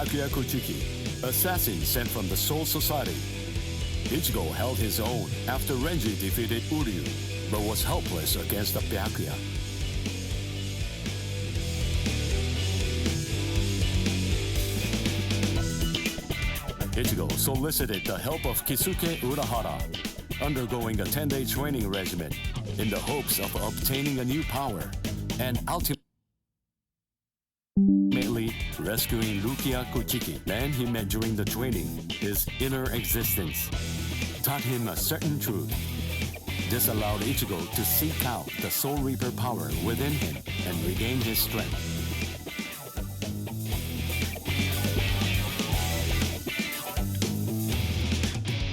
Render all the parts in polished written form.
Byakuya Kochiki, assassin sent from the Soul Society. Ichigo held his own after Renji defeated Uryu, but was helpless against the Byakuya. Ichigo solicited the help of Kisuke Urahara, undergoing a 10-day training regimen in the hopes of obtaining a new power and ultimately rescuing Rukia Kochiki. Man he met during the training, his inner existence, taught him a certain truth. This allowed Ichigo to seek out the Soul Reaper power within him and regain his strength.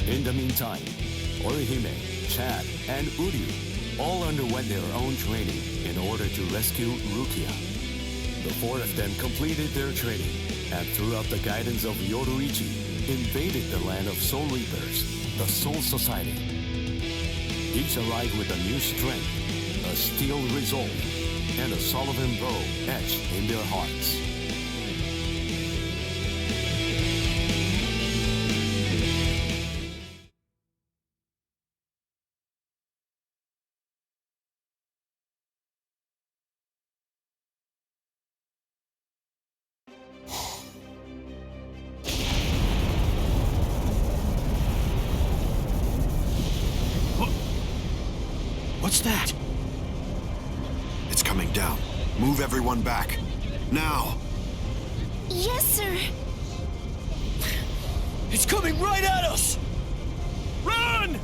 In the meantime, Orihime, Chad, and Uryu all underwent their own training in order to rescue Rukia. The four of them completed their training and, throughout the guidance of Yoruichi, invaded the land of Soul Reapers, the Soul Society. Each arrived with a new strength, a steel resolve, and a Sullivan bow etched in their hearts. What's that? It's coming down. Move everyone back. Now! Yes, sir! It's coming right at us! Run!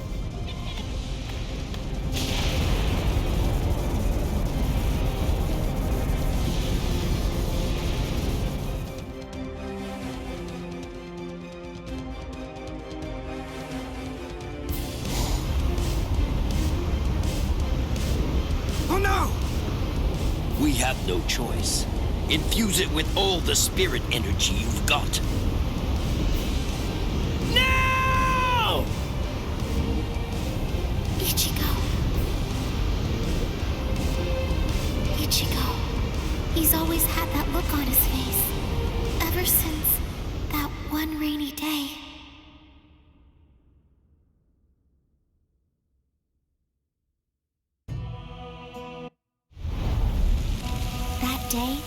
We have no choice. Infuse it with all the spirit energy you've got. Now! Ichigo. He's always had that look on his face. Ever since that one rainy day. That day,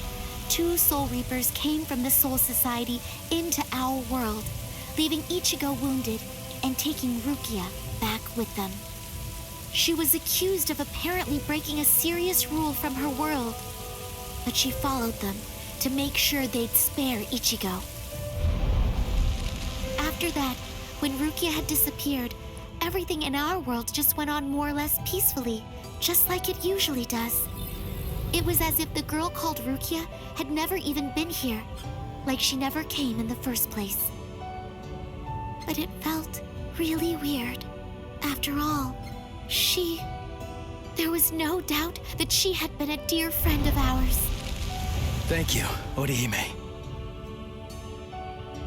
two Soul Reapers came from the Soul Society into our world, leaving Ichigo wounded and taking Rukia back with them. She was accused of apparently breaking a serious rule from her world, but she followed them to make sure they'd spare Ichigo. After that, when Rukia had disappeared, everything in our world just went on more or less peacefully, just like it usually does. It was as if the girl called Rukia had never even been here, like she never came in the first place. But it felt really weird. After all, there was no doubt that she had been a dear friend of ours. Thank you, Orihime.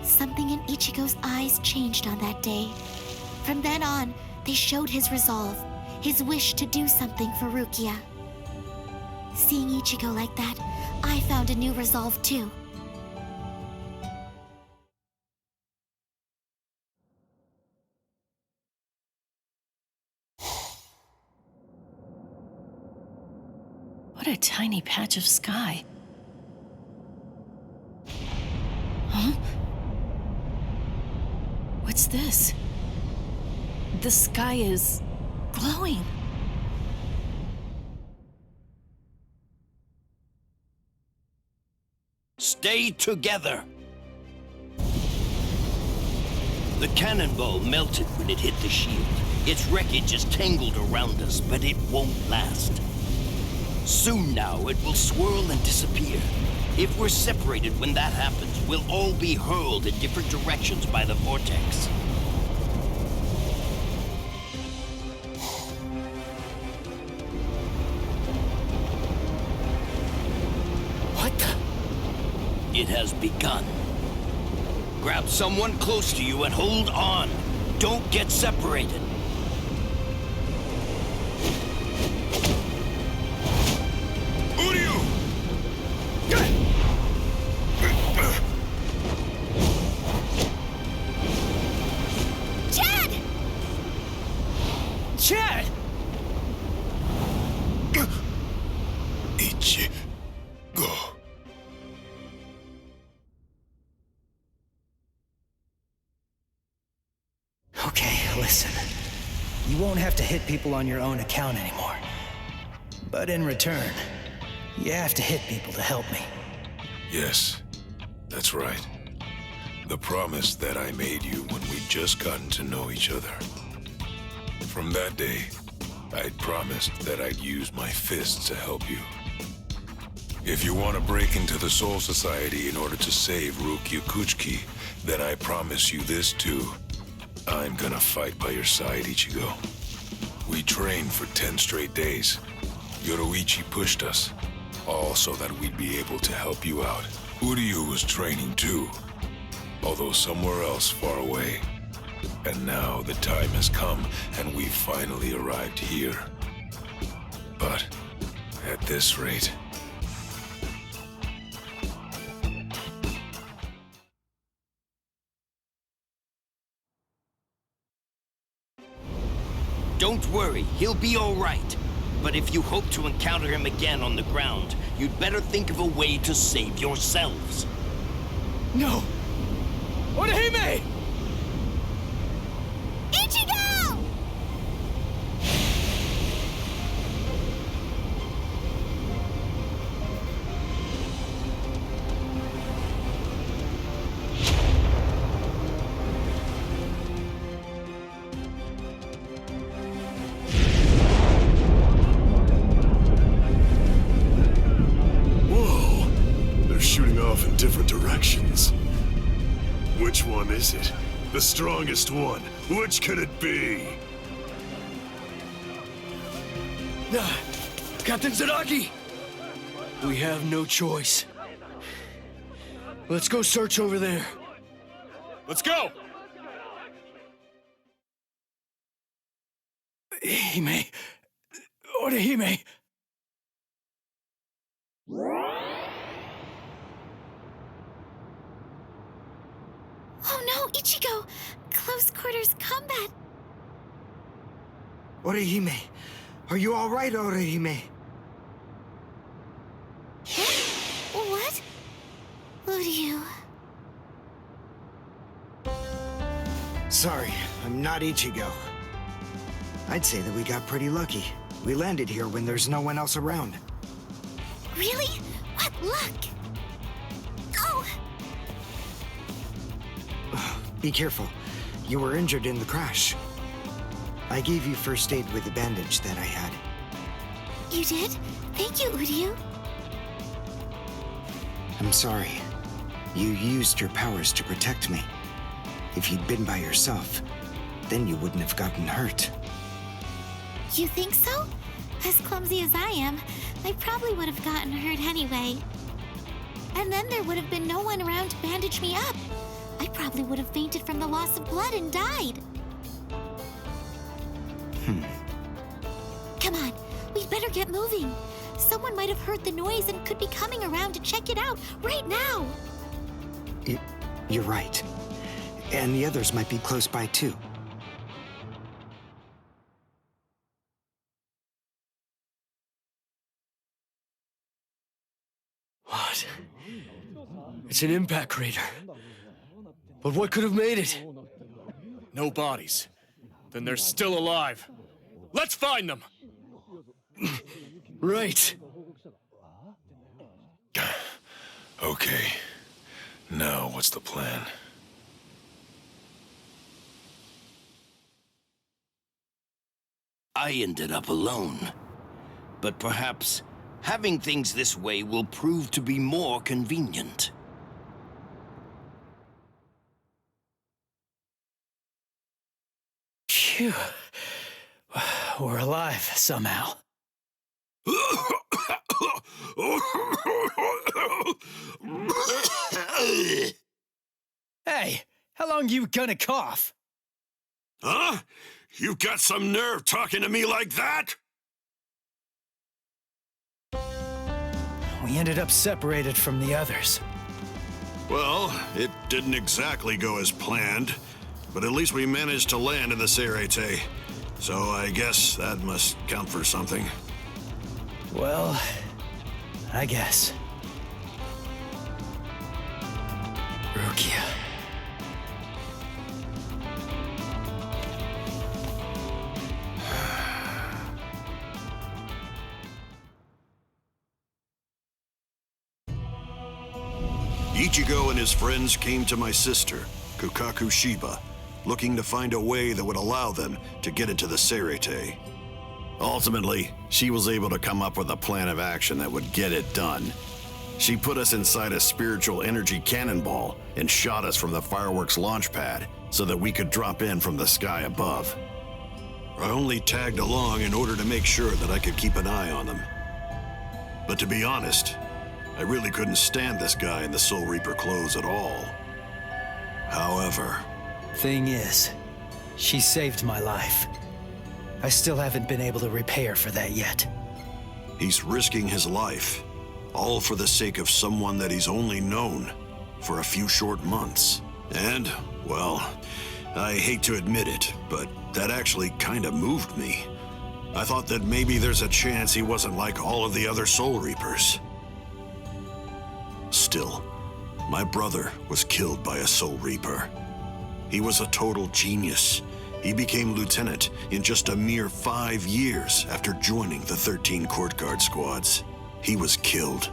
Something in Ichigo's eyes changed on that day. From then on, they showed his resolve, his wish to do something for Rukia. Seeing Ichigo like that, I found a new resolve too. What a tiny patch of sky. Huh? What's this? The sky is glowing. Stay together. The cannonball melted when it hit the shield. Its wreckage is tangled around us, but it won't last. Soon now, it will swirl and disappear. If we're separated when that happens, we'll all be hurled in different directions by the vortex. What the? It has begun. Grab someone close to you and hold on. Don't get separated. Listen, you won't have to hit people on your own account anymore. But in return, you have to hit people to help me. Yes, that's right. The promise that I made you when we'd just gotten to know each other. From that day, I'd promised that I'd use my fists to help you. If you want to break into the Soul Society in order to save Rukia Kuchiki, then I promise you this too. I'm gonna fight by your side, Ichigo. We trained for 10 straight days. Yoruichi pushed us, all so that we'd be able to help you out. Uryu was training too, although somewhere else far away. And now the time has come, and we've finally arrived here. But at this rate... Don't worry, he'll be all right. But if you hope to encounter him again on the ground, you'd better think of a way to save yourselves. No! Orihime! Ichigo! Whoa! They're shooting off in different directions. Which one is it? The strongest one. Which could it be? Captain Zaraki! We have no choice. Let's go search over there. Let's go! Hime... Orihime... Oh no, Ichigo! Close quarters combat! Orihime, are you all right, Orihime? What? Uryu... Sorry, I'm not Ichigo. I'd say that we got pretty lucky. We landed here when there's no one else around. Really? What luck? Oh! Be careful. You were injured in the crash. I gave you first aid with the bandage that I had. You did? Thank you, Uryu. I'm sorry. You used your powers to protect me. If you'd been by yourself, then you wouldn't have gotten hurt. You think so? As clumsy as I am, I probably would have gotten hurt anyway. And then there would have been no one around to bandage me up. I probably would have fainted from the loss of blood and died. Come on, we'd better get moving. Someone might have heard the noise and could be coming around to check it out right now. You're right. And the others might be close by too. What? It's an impact crater. But what could have made it? No bodies. Then they're still alive. Let's find them! Right. Okay. Now, what's the plan? I ended up alone. But perhaps having things this way will prove to be more convenient. Phew. We're alive, somehow. Hey, how long you gonna cough? Huh? You've got some nerve talking to me like that? We ended up separated from the others. Well, it didn't exactly go as planned, but at least we managed to land in the Serete. So I guess that must count for something. Well, I guess. Rukia. Ichigo and his friends came to my sister, Kukaku Shiba, looking to find a way that would allow them to get into the Serete. Ultimately, she was able to come up with a plan of action that would get it done. She put us inside a spiritual energy cannonball and shot us from the fireworks launch pad so that we could drop in from the sky above. I only tagged along in order to make sure that I could keep an eye on them. But to be honest, I really couldn't stand this guy in the Soul Reaper clothes at all. However... Thing is, she saved my life. I still haven't been able to repay her for that yet. He's risking his life, all for the sake of someone that he's only known for a few short months. And, well, I hate to admit it, but that actually kind of moved me. I thought that maybe there's a chance he wasn't like all of the other Soul Reapers. Still, my brother was killed by a Soul Reaper. He was a total genius. He became lieutenant in just a mere 5 years after joining the 13 Court Guard squads. He was killed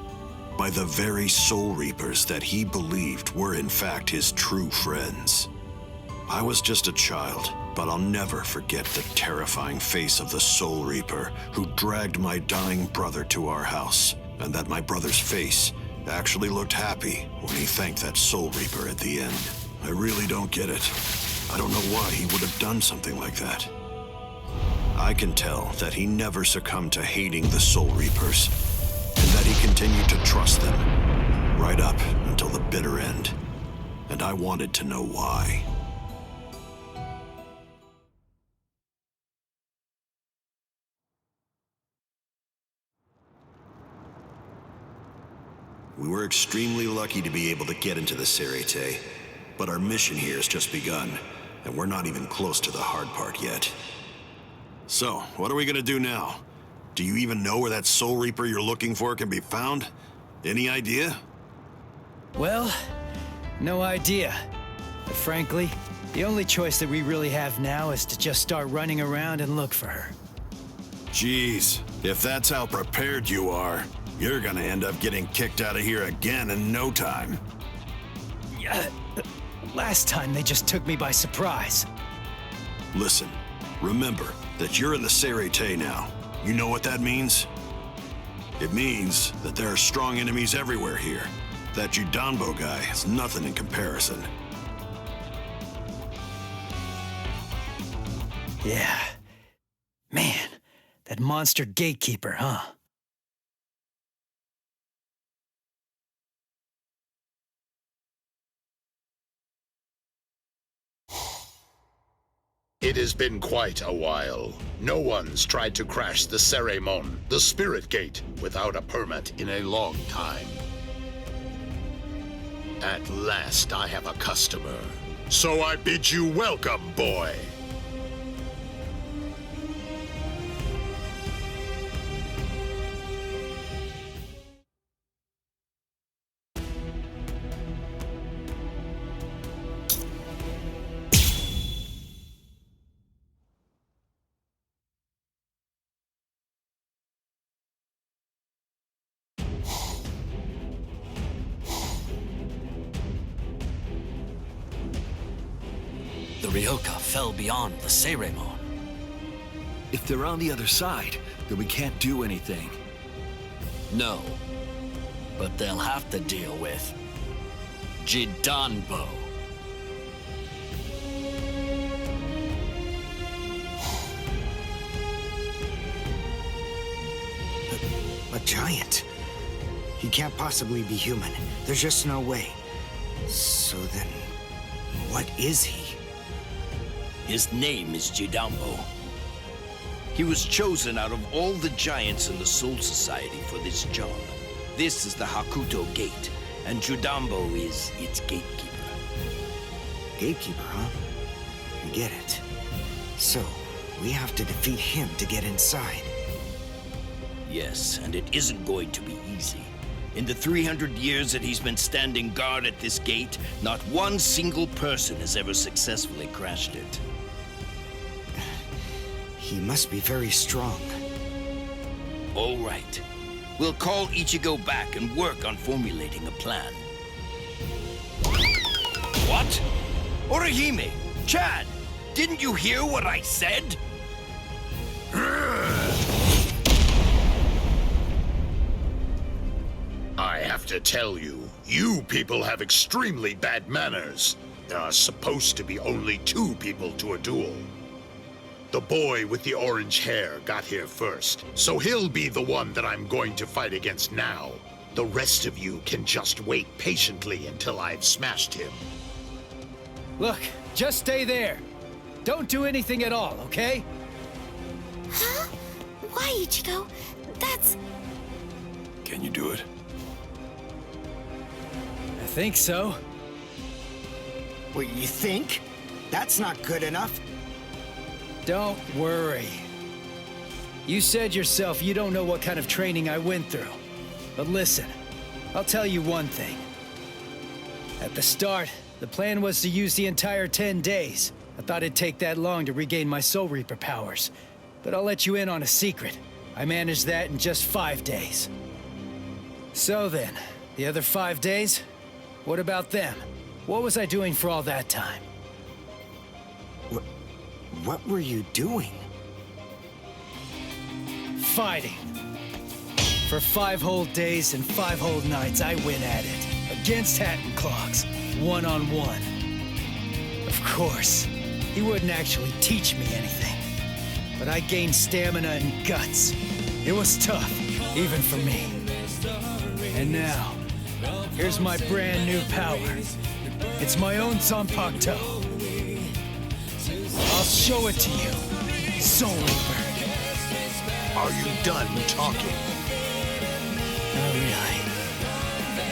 by the very Soul Reapers that he believed were in fact his true friends. I was just a child, but I'll never forget the terrifying face of the Soul Reaper who dragged my dying brother to our house, and that my brother's face actually looked happy when he thanked that Soul Reaper at the end. I really don't get it. I don't know why he would have done something like that. I can tell that he never succumbed to hating the Soul Reapers, and that he continued to trust them, right up until the bitter end. And I wanted to know why. We were extremely lucky to be able to get into the Serete, but our mission here has just begun, and we're not even close to the hard part yet. So, what are we gonna do now? Do you even know where that Soul Reaper you're looking for can be found? Any idea? Well, no idea. But frankly, the only choice that we really have now is to just start running around and look for her. Jeez, if that's how prepared you are, you're gonna end up getting kicked out of here again in no time. Last time they just took me by surprise. Listen, remember that you're in the Serete now. You know what that means? It means that there are strong enemies everywhere here. That Judanbo guy is nothing in comparison. Yeah. Man, that monster gatekeeper, huh? It has been quite a while. No one's tried to crash the Ceremon, the Spirit Gate, without a permit in a long time. At last I have a customer. So I bid you welcome, boy. The Ryoka fell beyond the Ceremon. If they're on the other side, then we can't do anything. No. But they'll have to deal with Judanbo. A giant? He can't possibly be human. There's just no way. So then, what is he? His name is Judanbo. He was chosen out of all the giants in the Soul Society for this job. This is the Hakuto Gate, and Judanbo is its gatekeeper. Gatekeeper, huh? I get it. So, we have to defeat him to get inside. Yes, and it isn't going to be easy. In the 300 years that he's been standing guard at this gate, not one single person has ever successfully crashed it. He must be very strong. All right. We'll call Ichigo back and work on formulating a plan. What? Orihime! Chad! Didn't you hear what I said? I have to tell you, you people have extremely bad manners. There are supposed to be only 2 people to a duel. The boy with the orange hair got here first, so he'll be the one that I'm going to fight against now. The rest of you can just wait patiently until I've smashed him. Look, just stay there. Don't do anything at all, okay? Huh? Why, Ichigo? That's... Can you do it? I think so. What, you think? That's not good enough. Don't worry. You said yourself you don't know what kind of training I went through. But listen, I'll tell you one thing. At the start, the plan was to use the entire 10 days. I thought it'd take that long to regain my Soul Reaper powers. But I'll let you in on a secret. I managed that in just 5 days. So then, the other 5 days? What about them? What was I doing for all that time? What were you doing? Fighting. For 5 whole days and 5 whole nights, I went at it. Against Hatton Clogs. One-on-one. Of course, he wouldn't actually teach me anything. But I gained stamina and guts. It was tough, even for me. And now, here's my brand new power. It's my own Zanpakuto. I'll show it to you, Soul Reaper. Are you done talking? Not really.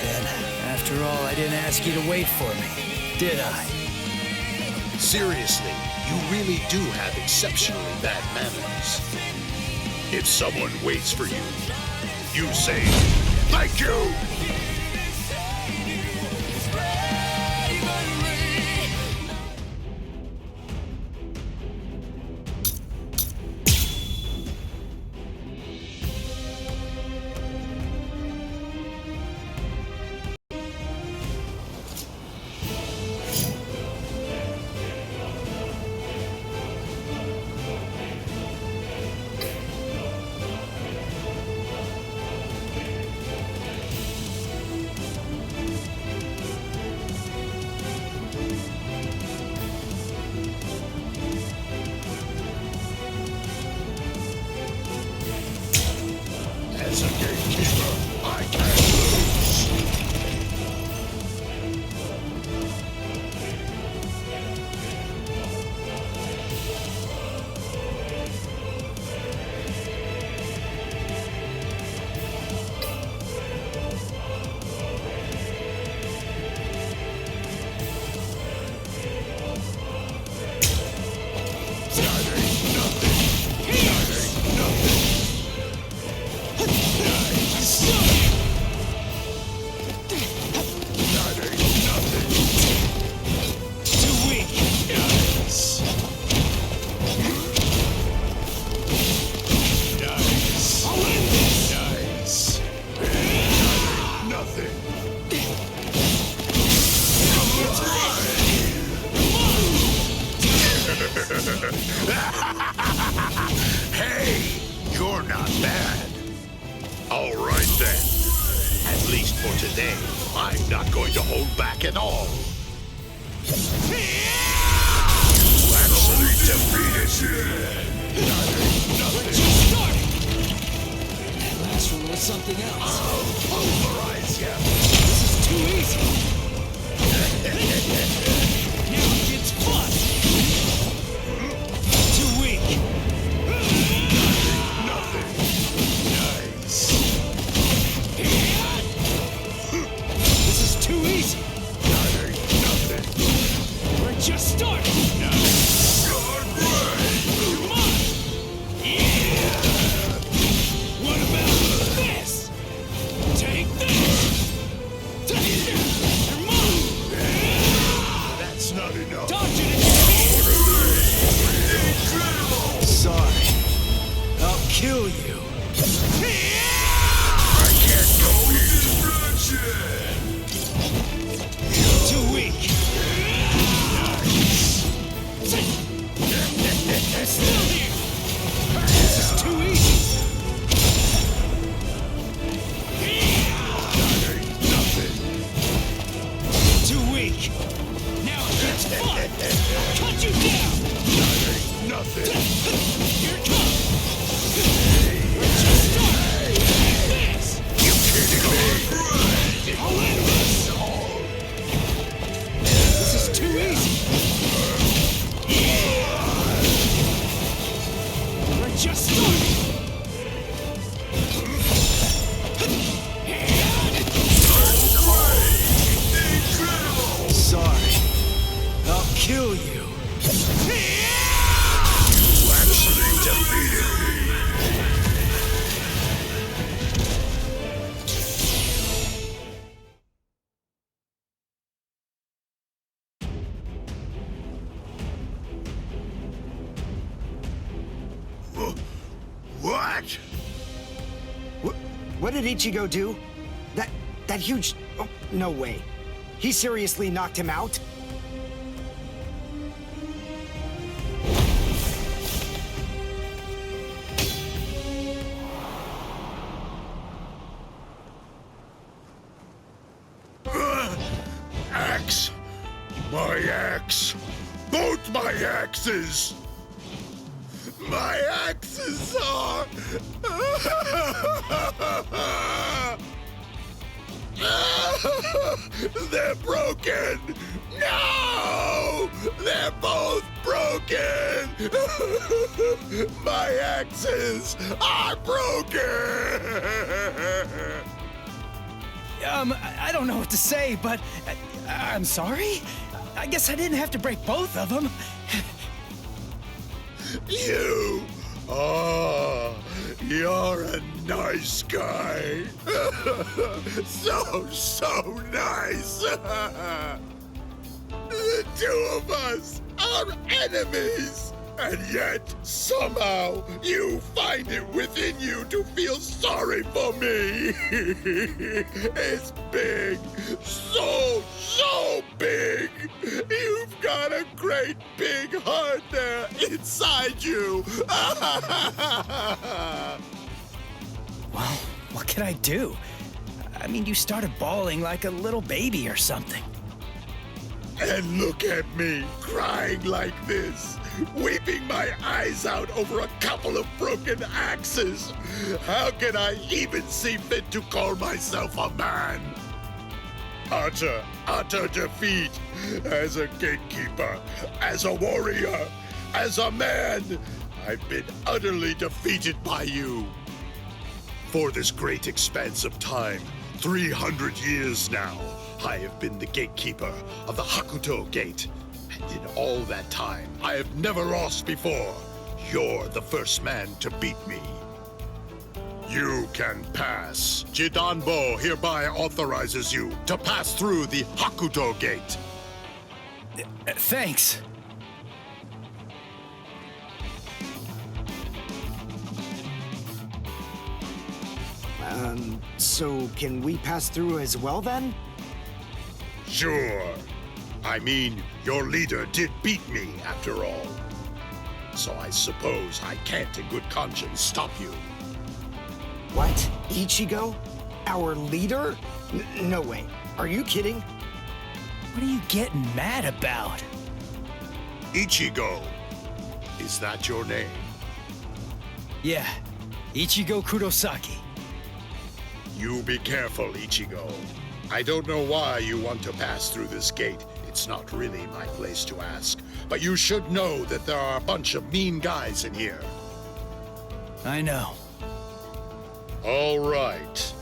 Then, after all, I didn't ask you to wait for me, did I? Seriously, you really do have exceptionally bad manners. If someone waits for you, you say, "Thank you!" As a gatekeeper, I can't lose. Hey, you're not bad. All right then. At least for today, I'm not going to hold back at all. You actually defeated me. That last one was something else. I'll pulverize you. This is too easy. Now it gets fun. Too weak. Nothing. Nice. This is too easy. Nothing. We're just starting. Good way. Come on. Yeah. What about this? Take this. Come on. That's not enough. Dodge it if you can. Sorry. I'll kill you. I can't go in. Too weak. Let you down! Nothing! Here it comes! We're just starting! Take this! You kidding me? I'll end this! This is too easy! We're just starting! Sorry. I'll kill you. You actually defeated me! What? What did Ichigo do? That huge... Oh, no way. He seriously knocked him out? Axe! My axe! Both my axes! My axes are... They're broken! No! They're both broken! My axes are broken! I don't know what to say, but I'm sorry? I guess I didn't have to break both of them. You! Oh, you're a nice guy. So nice. The two of us are enemies. And yet, somehow, you find it within you to feel sorry for me. It's big. So big. You've got a great big heart there inside you. Well, what can I do? I mean, you started bawling like a little baby or something. And look at me, crying like this. Weeping my eyes out over a couple of broken axes. How can I even see fit to call myself a man? Utter defeat. As a gatekeeper, as a warrior, as a man, I've been utterly defeated by you. For this great expanse of time, 300 years now, I have been the gatekeeper of the Hakuto Gate. And in all that time, I have never lost before. You're the first man to beat me. You can pass. Jidanbo hereby authorizes you to pass through the Hakuto Gate. Thanks. So can we pass through as well then? Sure. I mean, your leader did beat me, after all. So I suppose I can't in good conscience stop you. What? Ichigo? Our leader? No way. Are you kidding? What are you getting mad about? Ichigo. Is that your name? Yeah. Ichigo Kurosaki. You be careful, Ichigo. I don't know why you want to pass through this gate. It's not really my place to ask. But you should know that there are a bunch of mean guys in here. I know. All right.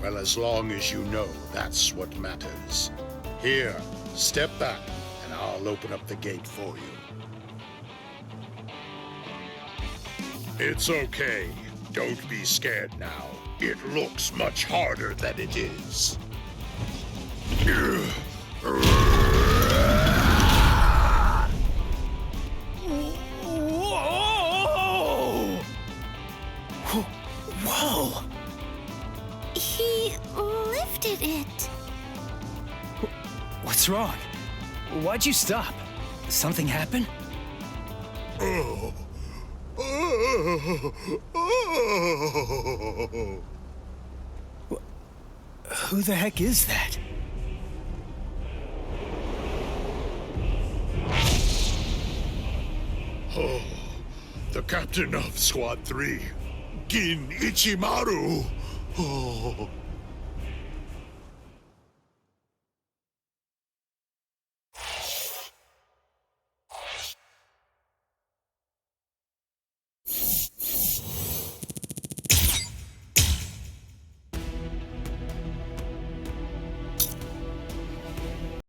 Well, as long as you know, that's what matters. Here, step back, and I'll open up the gate for you. It's okay. Don't be scared now. It looks much harder than it is. Whoa! He lifted it. What's wrong? Why'd you stop? Something happen? Oh. Who the heck is that? The captain of Squad 3, Gin Ichimaru. Oh.